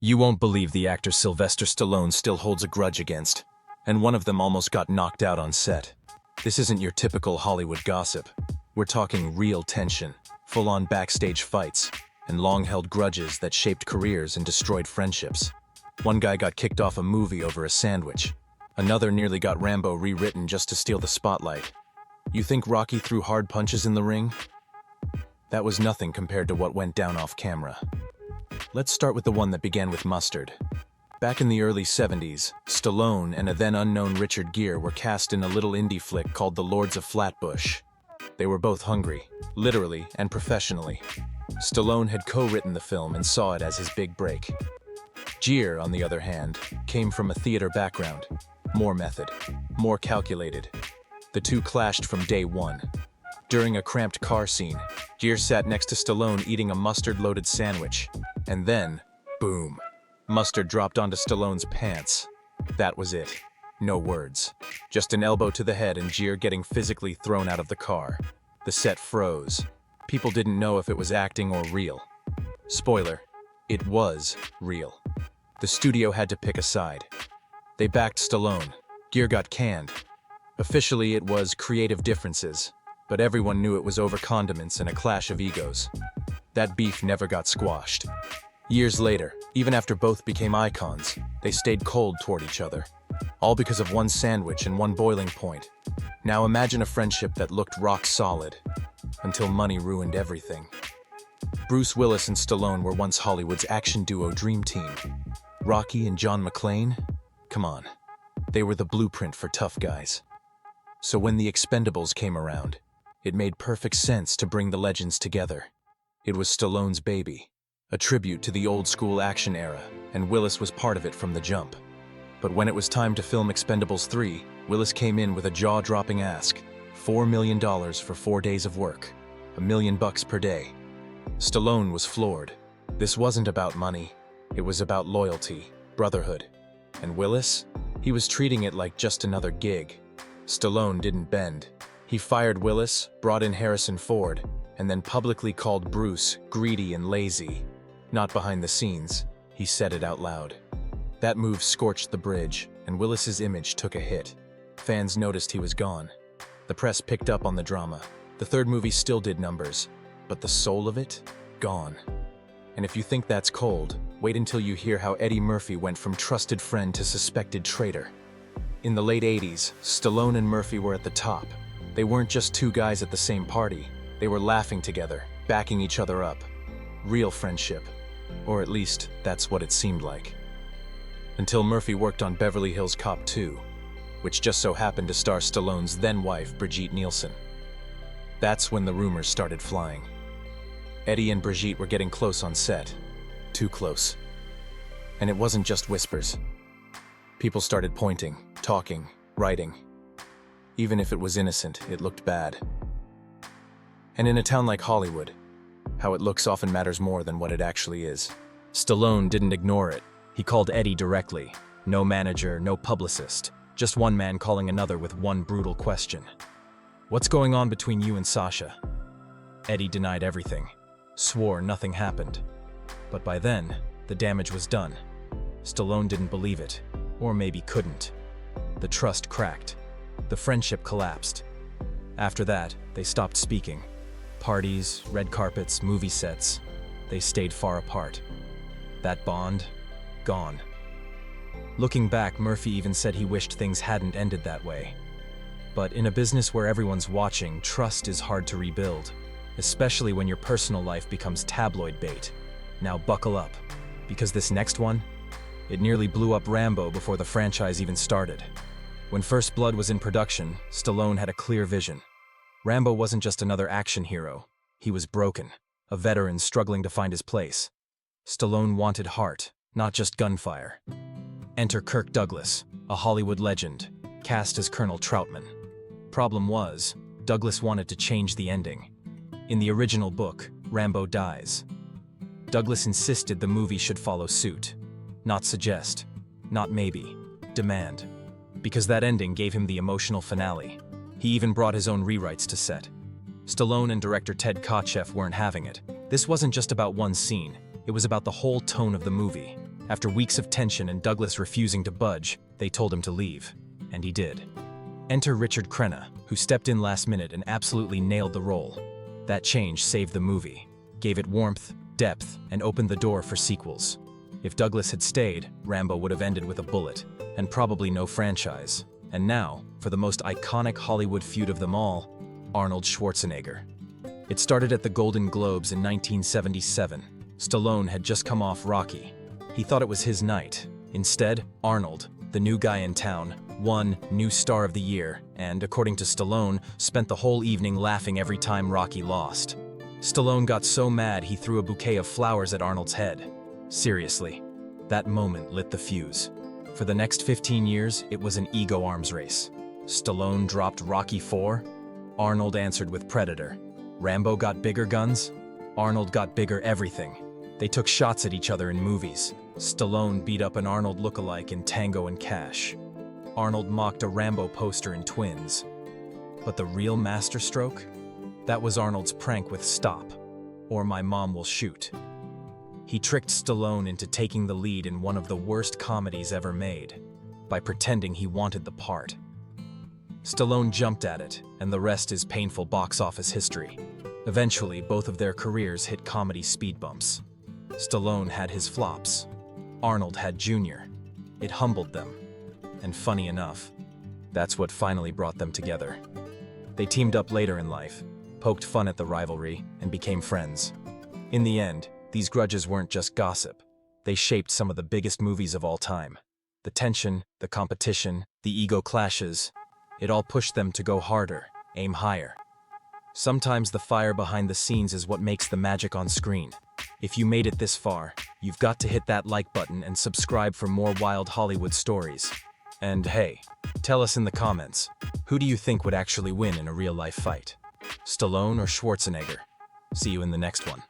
You won't believe the actor Sylvester Stallone still holds a grudge against, and one of them almost got knocked out on set. This isn't your typical Hollywood gossip. We're talking real tension, full-on backstage fights, and long-held grudges that shaped careers and destroyed friendships. One guy got kicked off a movie over a sandwich. Another nearly got Rambo rewritten just to steal the spotlight. You think Rocky threw hard punches in the ring? That was nothing compared to what went down off camera. Let's start with the one that began with mustard. Back in the early 70s, Stallone and a then unknown Richard Gere were cast in a little indie flick called The Lords of Flatbush. They were both hungry, literally and professionally. Stallone had co-written the film and saw it as his big break. Gere, on the other hand, came from a theater background. More method, more calculated. The two clashed from day one. During a cramped car scene, Gere sat next to Stallone eating a mustard-loaded sandwich. And then, boom, mustard dropped onto Stallone's pants. That was it. No words. Just an elbow to the head and Gere getting physically thrown out of the car. The set froze. People didn't know if it was acting or real. Spoiler, it was real. The studio had to pick a side. They backed Stallone. Gere got canned. Officially, it was creative differences, but everyone knew it was over condiments and a clash of egos. That beef never got squashed. Years later, even after both became icons, they stayed cold toward each other. All because of one sandwich and one boiling point. Now imagine a friendship that looked rock solid, until money ruined everything. Bruce Willis and Stallone were once Hollywood's action duo dream team. Rocky and John McClane? Come on. They were the blueprint for tough guys. So when the Expendables came around, it made perfect sense to bring the legends together. It was Stallone's baby, a tribute to the old-school action era, and Willis was part of it from the jump. But when it was time to film Expendables 3, Willis came in with a jaw-dropping ask: $4 million for 4 days of work, $1 million per day. Stallone was floored. This wasn't about money, it was about loyalty, brotherhood. And Willis? He was treating it like just another gig. Stallone didn't bend. He fired Willis, brought in Harrison Ford, and then publicly called Bruce greedy and lazy. Not behind the scenes, he said it out loud. That move scorched the bridge, and Willis's image took a hit. Fans noticed he was gone. The press picked up on the drama. The third movie still did numbers, but the soul of it? Gone. And if you think that's cold, wait until you hear how Eddie Murphy went from trusted friend to suspected traitor. In the late 80s, Stallone and Murphy were at the top. They weren't just two guys at the same party. They were laughing together, backing each other up. Real friendship. Or at least, that's what it seemed like. Until Murphy worked on Beverly Hills Cop 2, which just so happened to star Stallone's then-wife, Brigitte Nielsen. That's when the rumors started flying. Eddie and Brigitte were getting close on set. Too close. And it wasn't just whispers. People started pointing, talking, writing. Even if it was innocent, it looked bad. And in a town like Hollywood, how it looks often matters more than what it actually is. Stallone didn't ignore it. He called Eddie directly. No manager, no publicist. Just one man calling another with one brutal question. "What's going on between you and Sasha?" Eddie denied everything. Swore nothing happened. But by then, the damage was done. Stallone didn't believe it. Or maybe couldn't. The trust cracked. The friendship collapsed. After that, they stopped speaking. Parties, red carpets, movie sets. They stayed far apart. That bond, gone. Looking back, Murphy even said he wished things hadn't ended that way. But in a business where everyone's watching, trust is hard to rebuild, especially when your personal life becomes tabloid bait. Now buckle up, because this next one, it nearly blew up Rambo before the franchise even started. When First Blood was in production, Stallone had a clear vision. Rambo wasn't just another action hero. He was broken, a veteran struggling to find his place. Stallone wanted heart, not just gunfire. Enter Kirk Douglas, a Hollywood legend, cast as Colonel Troutman. Problem was, Douglas wanted to change the ending. In the original book, Rambo dies. Douglas insisted the movie should follow suit. Not suggest, not maybe, demand. Because that ending gave him the emotional finale. He even brought his own rewrites to set. Stallone and director Ted Kotcheff weren't having it. This wasn't just about one scene, it was about the whole tone of the movie. After weeks of tension and Douglas refusing to budge, they told him to leave. And he did. Enter Richard Crenna, who stepped in last minute and absolutely nailed the role. That change saved the movie, gave it warmth, depth, and opened the door for sequels. If Douglas had stayed, Rambo would have ended with a bullet, and probably no franchise. And now, for the most iconic Hollywood feud of them all, Arnold Schwarzenegger. It started at the Golden Globes in 1977. Stallone had just come off Rocky. He thought it was his night. Instead, Arnold, the new guy in town, won New Star of the Year and, according to Stallone, spent the whole evening laughing every time Rocky lost. Stallone got so mad he threw a bouquet of flowers at Arnold's head. Seriously, that moment lit the fuse. For the next 15 years, it was an ego arms race. Stallone dropped Rocky IV. Arnold answered with Predator. Rambo got bigger guns. Arnold got bigger everything. They took shots at each other in movies. Stallone beat up an Arnold lookalike in Tango and Cash. Arnold mocked a Rambo poster in Twins. But the real masterstroke? That was Arnold's prank with Stop, or My Mom Will Shoot. He tricked Stallone into taking the lead in one of the worst comedies ever made, by pretending he wanted the part. Stallone jumped at it, and the rest is painful box office history. Eventually, both of their careers hit comedy speed bumps. Stallone had his flops. Arnold had Junior. It humbled them. And funny enough, that's what finally brought them together. They teamed up later in life, poked fun at the rivalry, and became friends. In the end, these grudges weren't just gossip. They shaped some of the biggest movies of all time. The tension, the competition, the ego clashes, it all pushed them to go harder, aim higher. Sometimes the fire behind the scenes is what makes the magic on screen. If you made it this far, you've got to hit that like button and subscribe for more wild Hollywood stories. And hey, tell us in the comments, who do you think would actually win in a real-life fight? Stallone or Schwarzenegger? See you in the next one.